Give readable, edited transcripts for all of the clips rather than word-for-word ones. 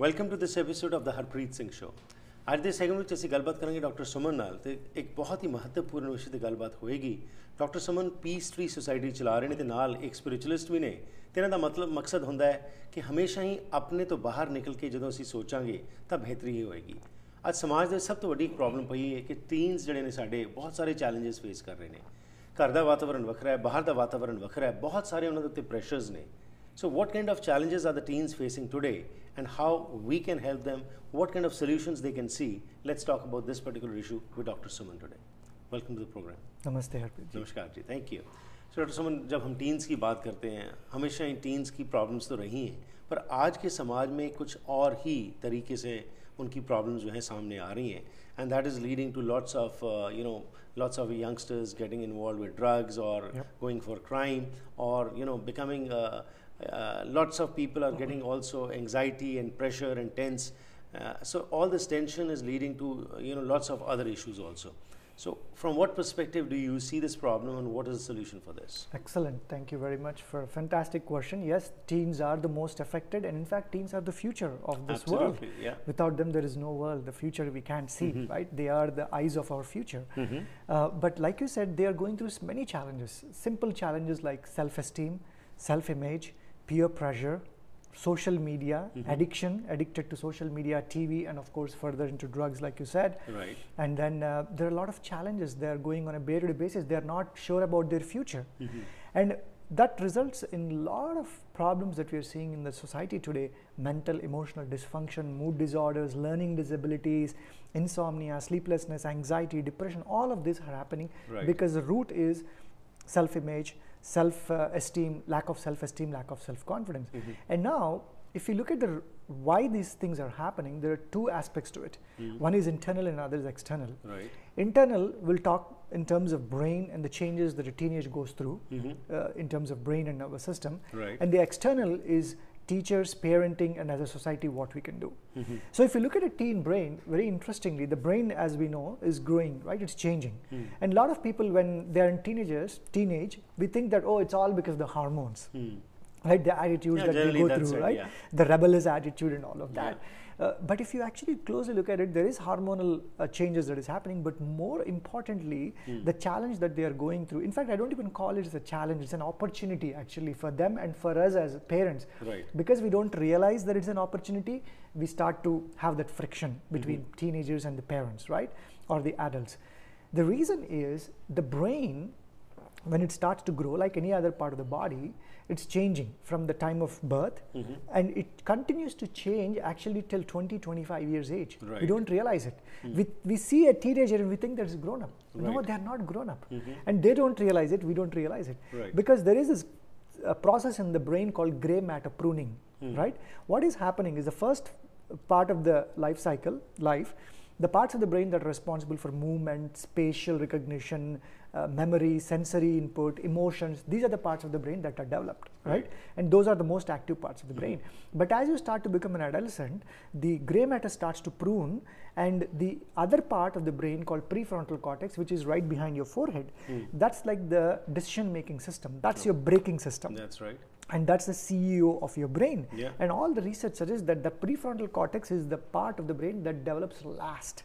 Welcome to this episode of the Harpreet Singh show. ਅੱਜ ਦੇ segment ਵਿੱਚ ਅਸੀਂ ਗੱਲਬਾਤ ਕਰਾਂਗੇ ਡਾਕਟਰ ਸੁਮਨ ਨਾਲ, ਤੇ ਇੱਕ ਬਹੁਤ ਹੀ ਮਹੱਤਵਪੂਰਨ ਵਿਸ਼ੇ 'ਤੇ ਗੱਲਬਾਤ ਹੋਏਗੀ। Doctor Suman piece tree society ਚਲਾ ਰਹੇ ਨੇ ਤੇ ਨਾਲ ਇੱਕ ਸਪਿਰਿਚੁਅਲਿਸਟ ਵੀ ਨੇ, ਤੇ ਇਹਨਾਂ ਦਾ ਮਕਸਦ ਹੁੰਦਾ ਹੈ ਕਿ ਹਮੇਸ਼ਾ ਹੀ ਆਪਣੇ ਤੋਂ ਬਾਹਰ ਨਿਕਲ ਕੇ ਜਦੋਂ ਅਸੀਂ ਸੋਚਾਂਗੇ ਤਾਂ ਬਿਹਤਰੀ ਹੀ ਹੋਏਗੀ। ਅੱਜ ਸਮਾਜ ਦੇ ਸਭ ਤੋਂ ਵੱਡੀ ਪ੍ਰੋਬਲਮ ਪਈ ਹੈ ਕਿ ਟੀਨਸ ਜਿਹੜੇ ਨੇ ਸਾਡੇ ਬਹੁਤ ਸਾਰੇ ਚੈਲੰਜਸ ਫੇਸ ਕਰ ਰਹੇ ਨੇ। ਘਰ ਦਾ ਵਾਤਾਵਰਣ ਵੱਖਰਾ ਹੈ, ਬਾਹਰ ਦਾ ਵਾਤਾਵਰਣ ਵੱਖਰਾ ਹੈ, ਬਹੁਤ ਸਾਰੇ ਉਹਨਾਂ ਦੇ ਉੱਤੇ ਪ੍ਰੈਸ਼ਰਸ ਨੇ। So what kind of challenges are the teens facing today and how we can help them, what kind of solutions they can see? Let's talk about this particular issue with Dr. Suman today. Welcome to the program. Namaste Harpreet. नमस्कार जी, thank you. So doctor सुमन, जब हम teens की बात करते हैं, हमेशा ही teens की problems तो रही हैं, पर आज के समाज में कुछ और ही तरीके से उनकी प्रॉब्लम्स जो हैं सामने आ रही हैं, and that is leading to lots of youngsters getting involved with drugs or going for crime or becoming lots of people are getting also anxiety and pressure and tense. So all this tension is leading to lots of other issues also. So from what perspective do you see this problem and what is the solution for this? Excellent. Thank you very much for a fantastic question. Yes, teens are the most affected, and in fact teens are the future of this world. Yeah. Without them there is no world. The future we can't see, right? They are the eyes of our future. But like you said, they are going through many challenges. Simple challenges like self-esteem, self-image, peer pressure, social media, addicted to social media, TV, and of course further into drugs like you said. Right. And then there are a lot of challenges they are going on a day-to-day basis. They are not sure about their future. And that results in a lot of problems that we are seeing in the society today: mental, emotional dysfunction, mood disorders, learning disabilities, insomnia, sleeplessness, anxiety, depression. All of these are happening because the root is self-image, self-esteem, lack of self-esteem, lack of self-confidence. And now if you look at why these things are happening, there are two aspects to it. One is internal and other is external. Internal, we'll talk in terms of brain and the changes that a teenage goes through in terms of brain and nervous system. And the external is teachers, parenting, and as a society what we can do. So if you look at a teen brain, very interestingly, the brain, as we know, is growing, right? It's changing. And a lot of people, when they are in teenage, we think that, oh, it's all because of the hormones, right? The attitudes that they go through, right? The rebellious attitude and all of that. But if you actually closely look at it, there is hormonal changes that is happening, but more importantly, the challenge that they are going through. In fact, I don't even call it as a challenge, it's an opportunity actually for them and for us as parents. Because we don't realize that it's an opportunity, we start to have that friction between teenagers and the parents, right? Or the adults. The reason is the brain, when it starts to grow like any other part of the body, it's changing from the time of birth, and it continues to change actually till 20-25 years age. We don't realize it. We see a teenager and we think that it's grown up. No, they're not grown up. And they don't realize it, we don't realize it. Because there is this process in the brain called gray matter pruning, right? What is happening is the first part of the life cycle, the parts of the brain that are responsible for movement, spatial recognition, memory, sensory input, emotions, these are the parts of the brain that are developed, right? And those are the most active parts of the brain. But as you start to become an adolescent, the gray matter starts to prune, and the other part of the brain called prefrontal cortex, which is right behind your forehead, that's like the decision making system, that's your braking system. That's right. And that's the CEO of your brain. And all the research suggests that the prefrontal cortex is the part of the brain that develops last.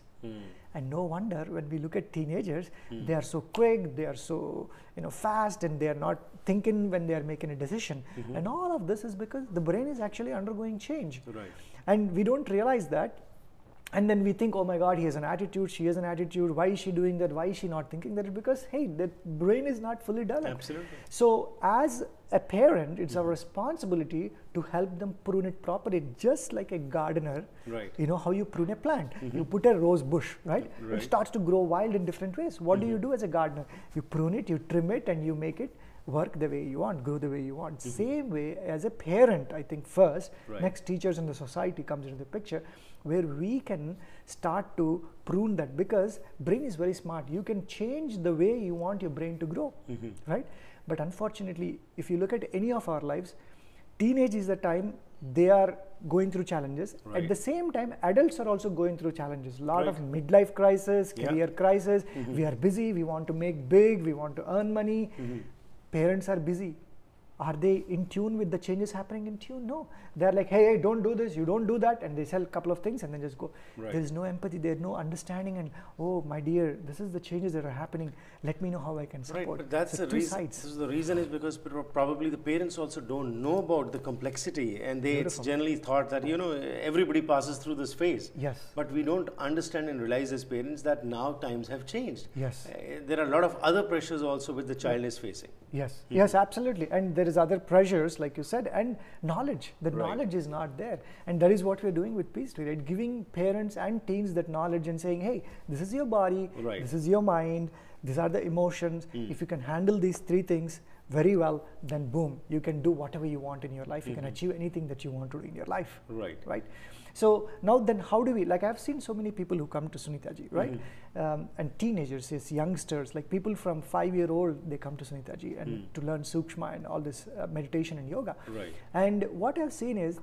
And no wonder when we look at teenagers, they are so quick, they are so fast, and they are not thinking when they are making a decision. And all of this is because the brain is actually undergoing change. And we don't realize that. And then we think, oh my God, he has an attitude, she has an attitude, why is she doing that, why is she not thinking that? Because, hey, the brain is not fully developed. Absolutely. So as a parent, it's our responsibility to help them prune it properly, just like a gardener. You know how you prune a plant. You put a rose bush, right? It starts to grow wild in different ways. What do you do as a gardener? You prune it, you trim it, and you make it work the way you want, grow the way you want. Same way as a parent, I think first, next teachers in the society comes into the picture, where we can start to prune that, because brain is very smart. You can change the way you want your brain to grow, right? But unfortunately, if you look at any of our lives, teenage is the time they are going through challenges. Right. At the same time, adults are also going through challenges. A lot Right. of midlife crisis, Yeah. career crisis. We are busy, we want to make big, we want to earn money. Parents are busy. Are they in tune with the changes happening in tune? No. They're like, hey, hey, don't do this, you don't do that. And they sell a couple of things and then just go. Right. There is no empathy, there's no understanding. And, oh, my dear, this is the changes that are happening. Let me know how I can support. Right, but that's So the two reason. sides. This is the reason is because probably the parents also don't know about the complexity, and it's Beautiful. generally thought that everybody passes through this phase. Yes. But we don't understand and realize as parents that now times have changed. Yes. There are a lot of other pressures also which the child is facing. Yes, yes, absolutely. And there is other pressures, like you said, and knowledge. The Right. knowledge is not there. And that is what we're doing with Peace Tree, right? Giving parents and teens that knowledge and saying, hey, this is your body, Right. this is your mind, these are the emotions. If you can handle these three things very well, then boom, you can do whatever you want in your life. You can achieve anything that you want to do in your life. Right. Right. So now then how do we, like I've seen so many people who come to Sunitaji, right? And teenagers, yes, youngsters, like people from 5-year-old, they come to Sunitaji and to learn Sukshma and all this meditation and yoga. Right. And what I've seen is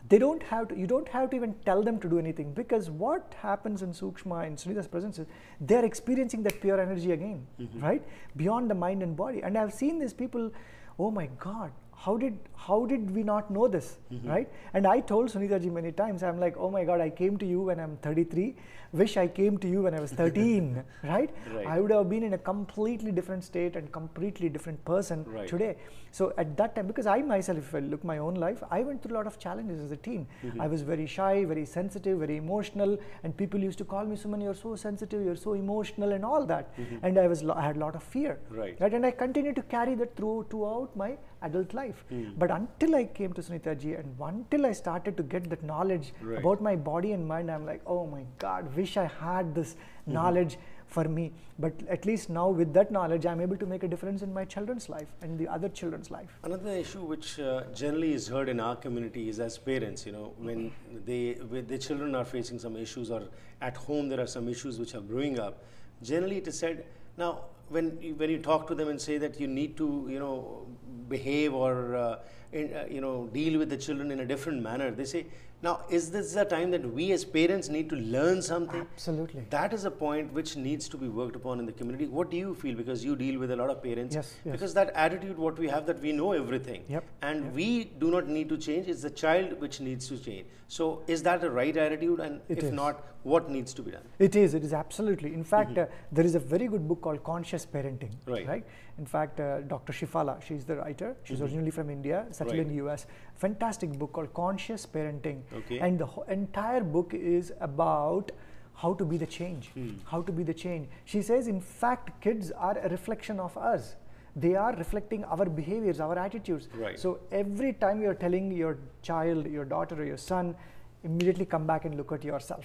they don't have to, you don't have to even tell them to do anything, because what happens in Sukshma and Sunita's presence is they're experiencing that pure energy again, right? Beyond the mind and body. And I've seen these people, oh my God, how did we not know this, right? And I told Sunitaji many times, I'm like, oh my God, I came to you when I'm 33, wish I came to you when I was 13, right? Right. I would have been in a completely different state and completely different person Right. today. So at that time, because I myself, if I look my own life, I went through a lot of challenges as a teen. I was very shy, very sensitive, very emotional, and people used to call me, Suman, you're so sensitive, you're so emotional and all that. And I had a lot of fear. Right. And I continued to carry that throughout my adult life. But until I came to Sunitaji and until I started to get that knowledge Right. about my body and mind, I'm like, oh my God, wish I had this knowledge for me. But at least now with that knowledge, I'm able to make a difference in my children's life and the other children's life. Another issue which generally is heard in our community is as parents, when the children are facing some issues, or at home there are some issues which are growing up, generally it is said, now when you talk to them and say that you need to behave or deal with the children in a different manner, they say, now is this the time that we as parents need to learn something? Absolutely. That is a point which needs to be worked upon in the community. What do you feel? Because you deal with a lot of parents. Yes, yes. Because that attitude what we have, that we know everything. Yep, And we do not need to change. It's the child which needs to change. So is that a right attitude? And It if is. not, what needs to be done? It is absolutely. In fact, there is a very good book called Conscious Parenting. Right. In fact, Dr. Shifala, she's the writer. She's originally from India, settled Right. in the US. Fantastic book called Conscious Parenting. Okay. And the entire book is about how to be the change. How to be the change. She says, in fact, kids are a reflection of us. They are reflecting our behaviors, our attitudes. Right. So every time you're telling your child, your daughter or your son, immediately come back and look at yourself.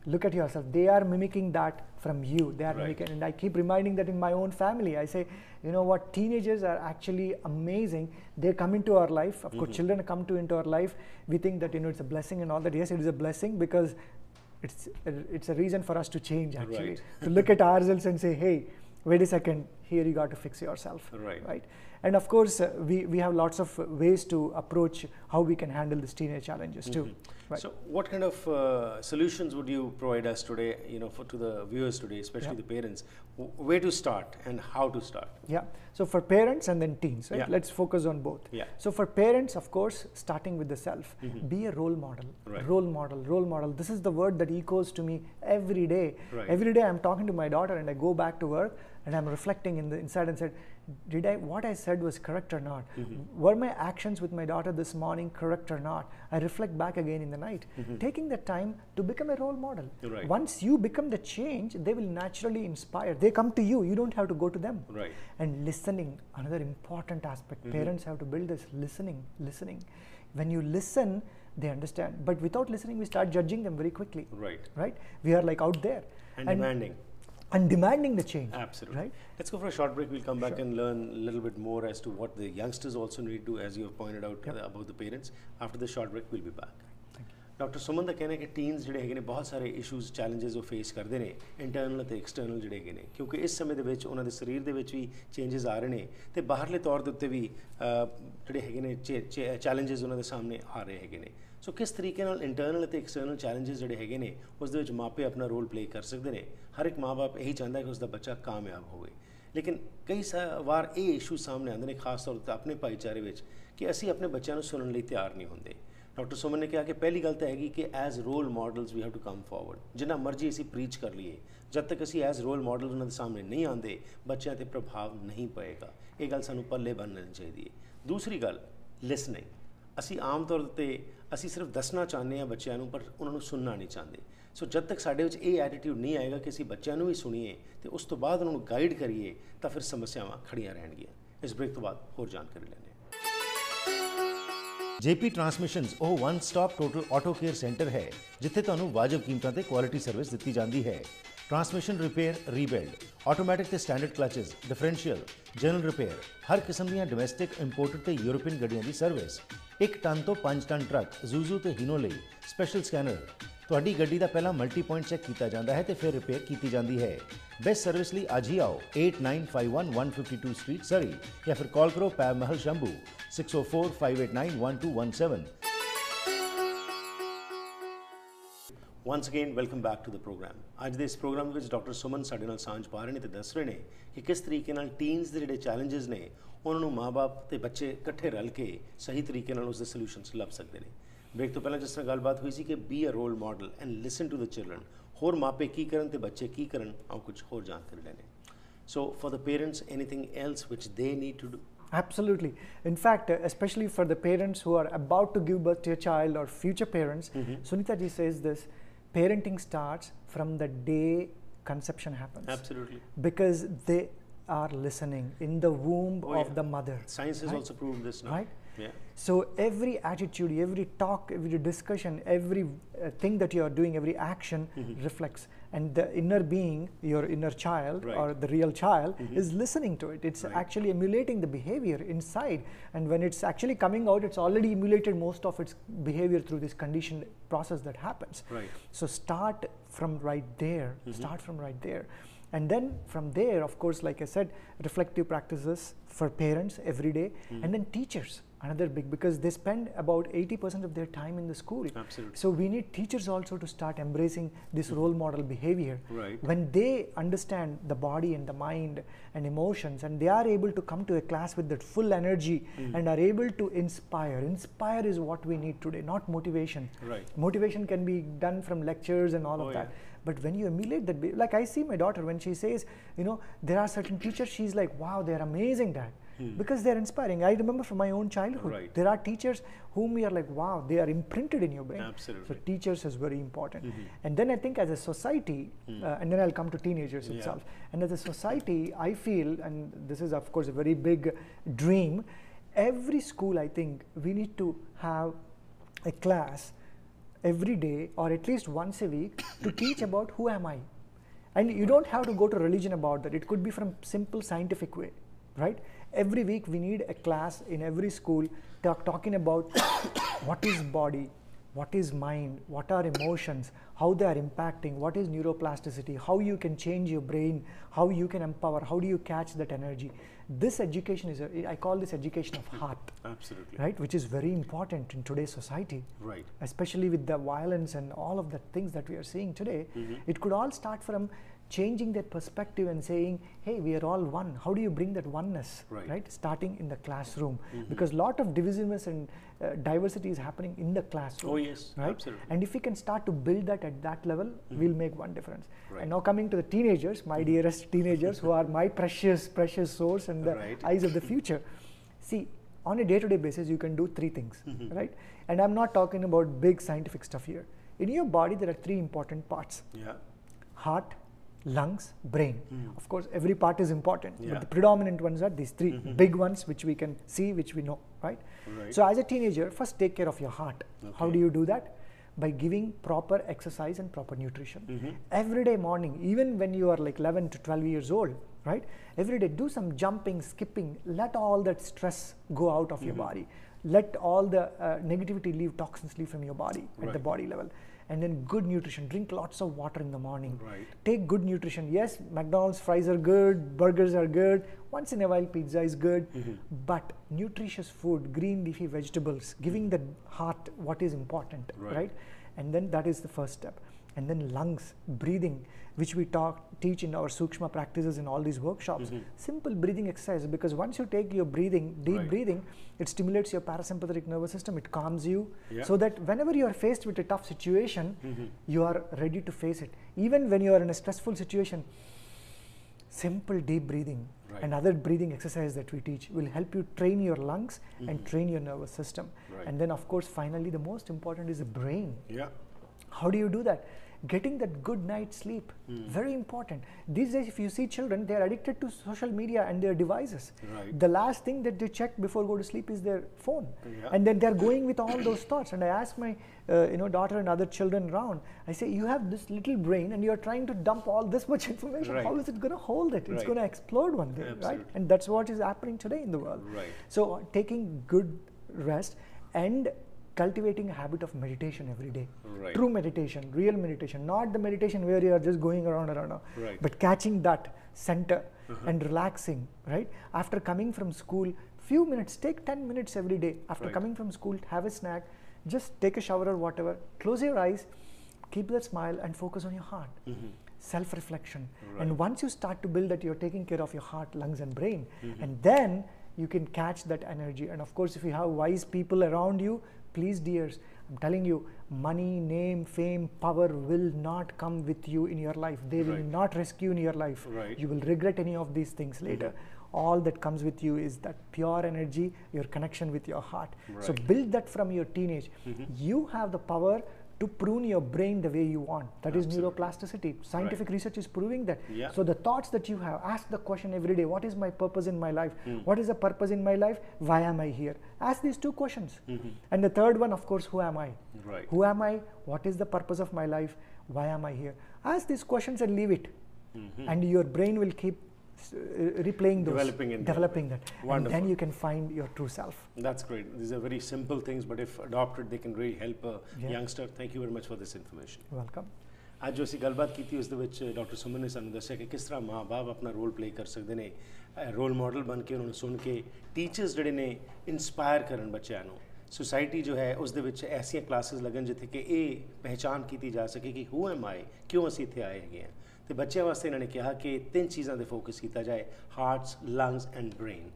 Look at yourself. They are mimicking that from you. They are Right. mimicking, and I keep reminding that in my own family. I say, you know what, teenagers are actually amazing. They come into our life. Of course, children come into our life. We think that it's a blessing and all that. Yes, it is a blessing because it's a reason for us to change actually. Right. To look at ourselves and say, hey, wait a second, here you got to fix yourself. Right. And of course, we have lots of ways to approach how we can handle these teenage challenges too. Right. So what kind of solutions would you provide us today, to the viewers today, especially the parents, where to start and how to start? Yeah. So for parents and then teens, right? Yeah. Let's focus on both. Yeah. So for parents, of course, starting with the self, be a role model. Right. Role model. This is the word that echoes to me every day. Right. Every day I'm talking to my daughter and I go back to work and I'm reflecting inside and said, what I said was correct or not? Were my actions with my daughter this morning correct or not? I reflect back again in the night. Taking the time to become a role model. Right. Once you become the change, they will naturally inspire. They come to you. You don't have to go to them. Right. And listening, another important aspect. Parents have to build this listening. When you listen, they understand. But without listening, we start judging them very quickly. Right? We are like out there. And demanding. And demanding the change. Absolutely. Right? Let's go for a short break. We'll come back and learn a little bit more as to what the youngsters also need to, as you have pointed out, about the parents. After the short break, we'll be back. Doctor Suman ਦਾ ਕਹਿਣਾ ਹੈ ਕਿ teens ਜਿਹੜੇ ਹੈਗੇ ਨੇ ਬਹੁਤ ਸਾਰੇ issues challenges ਉਹ ਫੇਸ ਕਰਦੇ ਨੇ ਇੰਟਰਨਲ ਅਤੇ ਐਕਸਟਰਨਲ ਜਿਹੜੇ ਹੈਗੇ ਨੇ, ਕਿਉਂਕਿ ਇਸ ਸਮੇਂ ਦੇ ਵਿੱਚ ਉਹਨਾਂ ਦੇ ਸਰੀਰ ਦੇ ਵਿੱਚ ਵੀ ਚੇਂਜਸ ਆ ਰਹੇ ਨੇ ਤੇ ਬਾਹਰਲੇ ਤੌਰ ਦੇ ਉੱਤੇ ਵੀ ਜਿਹੜੇ ਹੈਗੇ ਨੇ ਚੈਲੰਜਸ ਉਹਨਾਂ ਦੇ ਸਾਹਮਣੇ ਆ ਰਹੇ ਹੈਗੇ ਨੇ। ਸੋ ਕਿਸ ਤਰੀਕੇ ਨਾਲ ਇੰਟਰਨਲ ਅਤੇ ਐਕਸਟਰਨਲ ਚੈਲੰਜਸ ਜਿਹੜੇ ਹੈਗੇ ਨੇ ਉਸ ਦੇ ਵਿੱਚ ਮਾਪੇ ਆਪਣਾ ਰੋਲ ਪਲੇ ਕਰ ਸਕਦੇ ਨੇ। ਹਰ ਇੱਕ ਮਾਂ-ਬਾਪ ਇਹੀ ਚਾਹੁੰਦਾ ਹੈ ਕਿ ਉਸ ਦਾ ਬੱਚਾ ਕਾਮਯਾਬ ਹੋਵੇ, ਲੇਕਿਨ ਕਈ ਵਾਰ ਇਹ ਇਸ਼ੂ ਸਾਹਮਣੇ ਆਉਂਦੇ ਨੇ ਖਾਸ ਤੌਰ 'ਤੇ ਆਪਣੇ ਭਾਈਚਾਰੇ ਵਿੱਚ ਕਿ ਅਸੀਂ ਆਪਣੇ ਬੱਚਿਆਂ ਨੂੰ ਸੁਣਨ ਲਈ ਤਿਆਰ ਨਹੀਂ ਹੁੰਦੇ। ਡਾਕਟਰ ਸੁਮਨ ਨੇ ਕਿਹਾ ਕਿ ਪਹਿਲੀ ਗੱਲ ਤਾਂ ਹੈਗੀ ਕਿ as role models we have to come forward. ਜਿੰਨਾ ਮਰਜ਼ੀ ਅਸੀਂ ਪ੍ਰੀਚ ਕਰ ਲਈਏ, ਜਦ ਤੱਕ ਅਸੀਂ ਐਜ਼ ਰੋਲ ਮਾਡਲ ਉਹਨਾਂ ਦੇ ਸਾਹਮਣੇ ਨਹੀਂ ਆਉਂਦੇ ਬੱਚਿਆਂ 'ਤੇ ਪ੍ਰਭਾਵ ਨਹੀਂ ਪਏਗਾ। ਇਹ ਗੱਲ ਸਾਨੂੰ ਪੱਲੇ ਬੰਨ੍ਹ ਲੈਣੀ ਚਾਹੀਦੀ ਹੈ। ਦੂਸਰੀ ਗੱਲ ਲਿਸਨਿੰਗ। ਅਸੀਂ ਆਮ ਤੌਰ 'ਤੇ ਅਸੀਂ ਸਿਰਫ ਦੱਸਣਾ ਚਾਹੁੰਦੇ ਹਾਂ ਬੱਚਿਆਂ ਨੂੰ, ਪਰ ਉਹਨਾਂ ਨੂੰ ਸੁਣਨਾ ਨਹੀਂ ਚਾਹੁੰਦੇ। ਸੋ ਜਦ ਤੱਕ ਸਾਡੇ ਵਿੱਚ ਇਹ ਐਟੀਟਿਊਡ ਨਹੀਂ ਆਏਗਾ ਕਿ ਅਸੀਂ ਬੱਚਿਆਂ ਨੂੰ ਵੀ ਸੁਣੀਏ ਤੇ ਉਸ ਤੋਂ ਬਾਅਦ ਉਹਨਾਂ ਨੂੰ ਗਾਈਡ ਕਰੀਏ ਤਾਂ ਫਿਰ ਸਮੱਸਿਆਵਾਂ ਖੜੀਆਂ ਰਹਿਣਗੀਆਂ। ਇਸ ਬ੍ਰੇਕ ਤੋਂ ਬਾਅਦ ਹੋਰ ਜਾਣਕਾਰੀ ਲੈਂਦੇ ਹਾਂ। JP ਟਰਾਂਸਮਿਸ਼ਨਸ ਉਹ one stop total auto care centre ਹੈ ਜਿੱਥੇ ਤੁਹਾਨੂੰ ਵਾਜਬ ਕੀਮਤਾਂ ਤੇ ਕੁਆਲਿਟੀ ਸਰਵਿਸ ਦਿੱਤੀ ਜਾਂਦੀ ਹੈ। ट्रांसमिशन रिपेयर रीबिल्ड, ऑटोमैटिक ते standard clutches, differential, general repair, हर किस्म ਦੀਆਂ ਡੋਮੈਸਟਿਕ ਇੰਪੋਰਟਡ ਤੇ ਯੂਰੋਪੀਅਨ ਗੱਡੀਆਂ ਦੀ ਸਰਵਿਸ। 1 ਟਨ ਤੋਂ 5 ਟਨ ਟਰੱਕ, ਜ਼ੂਜ਼ੂ ਤੇ ਹੀਨੋ ਲਈ ਸਪੈਸ਼ਲ ਸਕੈਨਰ। ਤੁਹਾਡੀ ਗੱਡੀ ਦਾ ਪਹਿਲਾਂ ਮਲਟੀ ਪੁਆਇੰਟ ਚੈੱਕ ਕੀਤਾ ਜਾਂਦਾ ਹੈ ਤੇ ਫਿਰ ਰਿਪੇਅਰ ਕੀਤੀ ਜਾਂਦੀ ਹੈ। ਬੈਸਟ ਸਰਵਿਸ ਲਈ ਅੱਜ ਹੀ ਆਓ 8951 ਸਟਰੀਟ ਸਰੀ ਜਾਂ ਫਿਰ ਕਾਲ ਕਰੋ ਪੈਬ ਮਹਿਲ Shambhu 6045891217। Once again welcome back to the program. ਅੱਜ ਦੇ ਇਸ ਪ੍ਰੋਗਰਾਮ ਵਿੱਚ ਡਾਕਟਰ ਸੁਮਨ ਸਾਡੇ ਨਾਲ ਸਾਂਝ ਪਾ ਰਹੇ ਨੇ ਤੇ ਦੱਸ ਰਹੇ ਨੇ ਕਿ ਕਿਸ ਤਰੀਕੇ ਨਾਲ ਟੀਨਸ ਦੇ ਜਿਹੜੇ ਚੈਲੰਜਸ ਨੇ ਉਹਨਾਂ ਨੂੰ ਮਾਂ-ਬਾਪ ਤੇ ਬੱਚੇ ਇਕੱਠੇ ਰਲ ਕੇ ਸਹੀ ਤਰੀਕੇ ਨਾਲ ਉਸ ਦੇ ਸੋਲੂਸ਼ਨਸ ਲੱਭ ਸਕਦੇ ਨੇ। ਬ੍ਰੇਕ ਤੋਂ ਪਹਿਲਾਂ ਜਿਸ ਤਰ੍ਹਾਂ ਗੱਲਬਾਤ ਹੋਈ ਸੀ ਕਿ be a role model and listen to the children, ਹੋਰ ਮਾਪੇ ਕੀ ਕਰਨ ਤੇ ਬੱਚੇ ਕੀ ਕਰਨ, ਆਓ ਕੁਝ ਹੋਰ ਜਾਣਕਾਰੀ ਲੈਣੇ। ਸੋ for the parents anything else which they need to do? Absolutely. In fact, especially for the parents who are about to give birth to a child or future parents, Sunita ji says this, parenting starts from the day conception happens. Absolutely. Because they are listening in the womb of the mother. Science has also proven this now. Right? Yeah. So every attitude, every talk, every discussion, every thing that you are doing, every action reflects. And the inner being, your inner child or the real child is listening to it. It's actually emulating the behavior inside. And when it's actually coming out, it's already emulated most of its behavior through this conditioned process that happens. Right. So start from right there. Start from right there. And then from there, of course, like I said, reflective practices for parents every day, and then teachers, another big, because they spend about 80% of their time in the school. Absolutely. So we need teachers also to start embracing this role model behavior. Right. When they understand the body and the mind and emotions, and they are able to come to a class with that full energy and are able to inspire. Inspire is what we need today, not motivation. Right. Motivation can be done from lectures and all of that. But when you emulate that, like I see my daughter when she says, you know, there are certain teachers, she's like, wow, they're amazing, Dad. Because they're inspiring. I remember from my own childhood, there are teachers whom we are like, wow, they are imprinted in your brain. Absolutely. So teachers is very important. And then I think as a society, and then I'll come to teenagers itself. And as a society, I feel, and this is of course a very big dream, every school, I think we need to have a class every day or at least once a week to teach about who am I. And you don't have to go to religion about that. It could be from simple scientific way, right? Every week we need a class in every school talking about what is body, what is mind, what are emotions, how they are impacting, what is neuroplasticity, how you can change your brain, how you can empower, how do you catch that energy. This education is, I call this education of heart. Absolutely. Right, which is very important in today's society. Right. Especially with the violence and all of the things that we are seeing today. It could all start from changing that perspective and saying, hey, we are all one. How do you bring that oneness? Right? Starting in the classroom. Because a lot of divisiveness and diversity is happening in the classroom. Oh yes, right? absolutely. And if we can start to build that at that level, we'll make one difference. And now coming to the teenagers, my dearest teenagers, who are my precious, precious source and the eyes of the future. See, on a day-to-day basis, you can do 3 things, right? And I'm not talking about big scientific stuff here. In your body, there are 3 important parts. Yeah. Heart, lungs, brain. Of course, every part is important, but the predominant ones are these 3 big ones, which we can see, which we know, right? So as a teenager, first take care of your heart. How do you do that? By giving proper exercise and proper nutrition. Every day morning, even when you are like 11 to 12 years old, right? Every day, do some jumping, skipping, let all that stress go out of your body. Let all the negativity leave, toxins leave from your body at the body level. And then good nutrition, drink lots of water in the morning. Take good nutrition. Yes, McDonald's fries are good, burgers are good, once in a while pizza is good, but nutritious food, green leafy vegetables, giving the heart what is important, right? And then that is the first step. And then lungs, breathing, which we teach in our Sukshma practices in all these workshops. Simple breathing exercise, because once you take your breathing, deep breathing, it stimulates your parasympathetic nervous system, it calms you, so that whenever you are faced with a tough situation, you are ready to face it. Even when you are in a stressful situation, simple deep breathing and other breathing exercises that we teach will help you train your lungs and train your nervous system. And then of course, finally, the most important is the brain. How do you do that? Getting that good night's sleep, very important. These days, if you see children, they are addicted to social media and their devices. The last thing that they check before go to sleep is their phone, and then they are going with all those thoughts. And I ask my daughter and other children around, I say, you have this little brain and you are trying to dump all this much information. How is it going to hold it? It's going to explode one day, right? And that's what is happening today in the world. So taking good rest and cultivating a habit of meditation every day. True meditation, real meditation, not the meditation where you are just going around, but catching that center and relaxing, right? After coming from school, few minutes, take 10 minutes every day. After coming from school, have a snack, just take a shower or whatever, close your eyes, keep that smile and focus on your heart. Self-reflection. And once you start to build that, you're taking care of your heart, lungs and brain, and then you can catch that energy. And of course, if you have wise people around you, please dears, I'm telling you, money, name, fame, power will not come with you in your life. They will not rescue in your life. You will regret any of these things later. All that comes with you is that pure energy, your connection with your heart. So build that from your teenage. You have the power to prune your brain the way you want. That is neuroplasticity. Scientific research is proving that. So the thoughts that you have, ask the question every day, what is my purpose in my life? What is the purpose in my life? Why am I here? Ask these two questions. And the third one, of course, who am I? Who am I? What is the purpose of my life? Why am I here? Ask these questions and leave it. And your brain will keep replaying those, developing that. And then you can find your true self. That's great. These are very simple things, but if adopted, they can really help a youngster. Thank you very much for this information. Welcome. ਅੱਜ ਜੋ ਅਸੀਂ ਗੱਲਬਾਤ ਕੀਤੀ ਉਸ ਦੇ ਵਿੱਚ doctor Suman ਨੇ ਸਾਨੂੰ ਦੱਸਿਆ ਕਿ ਕਿਸ ਤਰ੍ਹਾਂ ਮਾਂ-ਬਾਪ ਆਪਣਾ ਰੋਲ ਪਲੇ ਕਰ ਸਕਦੇ ਨੇ, ਰੋਲ ਮਾਡਲ ਬਣ ਕੇ ਉਹਨਾਂ ਨੂੰ ਸੁਣ ਕੇ ਟੀਚਰਸ ਜਿਹੜੇ ਨੇ ਇਨਸਪਾਇਰ ਕਰਨ ਬੱਚਿਆਂ ਨੂੰ। ਸੁਸਾਇਟੀ ਜੋ ਹੈ ਉਸ ਦੇ ਵਿੱਚ ਐਸੀਆਂ ਕਲਾਸਿਸ ਲੱਗਣ ਜਿੱਥੇ ਕਿ ਇਹ ਪਹਿਚਾਣ ਕੀਤੀ ਜਾ ਸਕੇ ਕਿ ਹੂ ਐਮ ਆਈ, ਕਿਉਂ ਅਸੀਂ ਇੱਥੇ ਆਏ ਹੈਗੇ ਹਾਂ। ਤੇ ਬੱਚਿਆਂ ਵਾਸਤੇ ਇਹਨਾਂ ਨੇ ਕਿਹਾ ਕਿ 3 ਚੀਜ਼ਾਂ 'ਤੇ ਫੋਕਸ ਕੀਤਾ ਜਾਏ, ਹਾਰਟਸ, ਲੰਗਸ ਐਂਡ ਬ੍ਰੇਨ।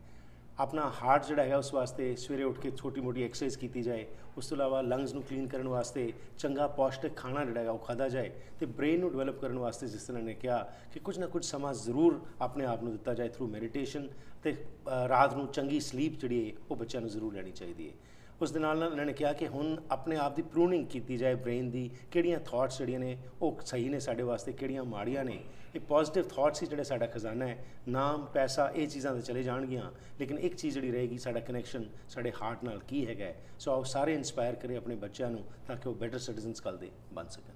ਆਪਣਾ ਹਾਰਟ ਜਿਹੜਾ ਹੈਗਾ ਉਸ ਵਾਸਤੇ ਸਵੇਰੇ ਉੱਠ ਕੇ ਛੋਟੀ ਮੋਟੀ ਐਕਸਰਸਾਈਜ਼ ਕੀਤੀ ਜਾਏ, ਉਸ ਤੋਂ ਇਲਾਵਾ ਲੰਗਸ ਨੂੰ ਕਲੀਨ ਕਰਨ ਵਾਸਤੇ ਚੰਗਾ ਪੌਸ਼ਟਿਕ ਖਾਣਾ ਜਿਹੜਾ ਹੈਗਾ ਉਹ ਖਾਧਾ ਜਾਏ, ਅਤੇ ਬ੍ਰੇਨ ਨੂੰ ਡਿਵੈਲਪ ਕਰਨ ਵਾਸਤੇ ਜਿਸ ਤਰ੍ਹਾਂ ਨੇ ਕਿਹਾ ਕਿ ਕੁਝ ਨਾ ਕੁਝ ਸਮਾਂ ਜ਼ਰੂਰ ਆਪਣੇ ਆਪ ਨੂੰ ਦਿੱਤਾ ਜਾਏ ਥਰੂ ਮੈਡੀਟੇਸ਼ਨ, ਅਤੇ ਰਾਤ ਨੂੰ ਚੰਗੀ ਸਲੀਪ ਜਿਹੜੀ ਹੈ ਉਹ ਬੱਚਿਆਂ ਨੂੰ ਜ਼ਰੂਰ ਲੈਣੀ ਚਾਹੀਦੀ ਹੈ। ਉਸ ਦੇ ਨਾਲ ਇਹਨਾਂ ਨੇ ਕਿਹਾ ਕਿ ਹੁਣ ਆਪਣੇ ਆਪ ਦੀ ਪ੍ਰੂਨਿੰਗ ਕੀਤੀ ਜਾਏ ਬ੍ਰੇਨ ਦੀ, ਕਿਹੜੀਆਂ ਥਾਟਸ ਜਿਹੜੀਆਂ ਨੇ ਉਹ ਸਹੀ ਨੇ ਸਾਡੇ ਵਾਸਤੇ, ਕਿਹੜੀਆਂ ਮਾੜੀਆਂ ਨੇ। ਇਹ ਪੋਜ਼ੀਟਿਵ ਥਾਟਸ ਹੀ ਜਿਹੜਾ ਸਾਡਾ ਖਜ਼ਾਨਾ ਹੈ। ਨਾਮ, ਪੈਸਾ, ਇਹ ਚੀਜ਼ਾਂ ਤਾਂ ਚਲੇ ਜਾਣਗੀਆਂ, ਲੇਕਿਨ ਇੱਕ ਚੀਜ਼ ਜਿਹੜੀ ਰਹੇਗੀ, ਸਾਡਾ ਕਨੈਕਸ਼ਨ ਸਾਡੇ ਹਾਰਟ ਨਾਲ ਕੀ ਹੈਗਾ। ਸੋ ਆਓ ਸਾਰੇ ਇੰਸਪਾਇਰ ਕਰੇ ਆਪਣੇ ਬੱਚਿਆਂ ਨੂੰ ਤਾਂ ਕਿ ਉਹ ਬੈਟਰ ਸਿਟੀਜ਼ਨਸ ਕੱਲ੍ਹ ਦੇ ਬਣ ਸਕਣ।